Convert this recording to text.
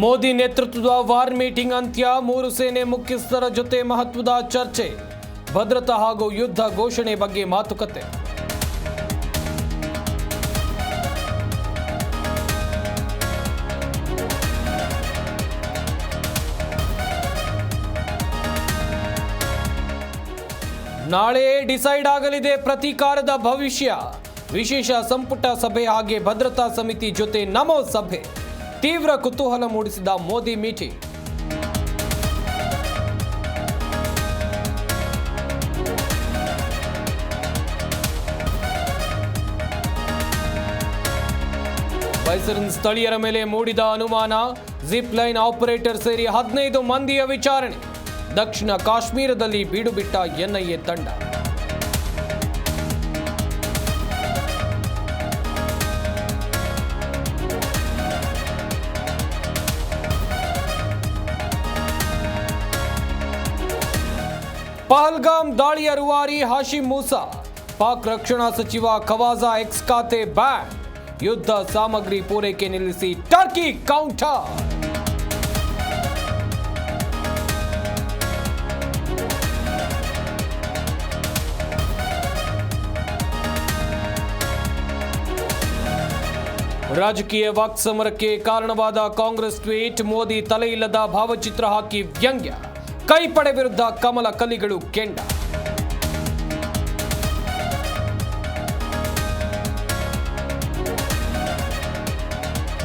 ಮೋದಿ ನೇತೃತ್ವದ war meeting ಅಂತ್ಯ, 3 ಸೇನೆ ಮುಖ್ಯಸ್ಥರ ಜೊತೆ ಮಹತ್ವದ ಚರ್ಚೆ, ಭದ್ರತಾ ಹಾಗೂ ಯುದ್ಧ ಘೋಷಣೆ ಬಗ್ಗೆ ಮಾತುಕತೆ. ನಾಳೆ ಡಿಸೈಡ್ ಆಗಲಿದೆ ಪ್ರತೀಕಾರದ ಭವಿಷ್ಯ. ವಿಶೇಷ ಸಂಪುಟ ಸಭೆ ಹಾಗೆ ಭದ್ರತಾ ಸಮಿತಿ ಜೊತೆ ನಮೋ ಸಭೆ. ತೀವ್ರ ಕುತೂಹಲ ಮೂಡಿಸಿದ ಮೋದಿ ಮೀಟಿಂಗ್. ಬೈಸರನ್ ಸ್ಥಳೀಯರ ಮೇಲೆ ಮೂಡಿದ ಅನುಮಾನ, ಜಿಪ್ ಲೈನ್ ಆಪರೇಟರ್ ಸೇರಿ 15 ಮಂದಿಯ ವಿಚಾರಣೆ. ದಕ್ಷಿಣ ಕಾಶ್ಮೀರದಲ್ಲಿ ಬೀಡು ಬಿಟ್ಟ ಎನ್ಐಎ ತಂಡ. ಪಹಲ್ಗಾಮ್ ದಾಳಿಯ ರೂವಾರಿ ಹಾಶಿಮ್ ಮೂಸಾ, ಪಾಕ್ ರಕ್ಷಣಾ ಸಚಿವ ಖವಾಜಾ ಎಕ್ಸ್ ಖಾತೆ ಬ್ಯಾನ್. ಯುದ್ಧ ಸಾಮಗ್ರಿ ಪೂರೈಕೆ ನಿಲ್ಲಿಸಿ ಟರ್ಕಿ ಕೌಂಟರ್. ರಾಜಕೀಯ ವಾಕ್ಸಮರಕ್ಕೆ ಕಾರಣವಾದ ಕಾಂಗ್ರೆಸ್ ಟ್ವೀಟ್, ಮೋದಿ ತಲೆಯಿಲ್ಲದ ಭಾವಚಿತ್ರ ಹಾಕಿ ವ್ಯಂಗ್ಯ. ಕೈಪಡೆ ವಿರುದ್ಧ ಕಮಲ ಕಲಿಗಳು ಕೆಂಡ.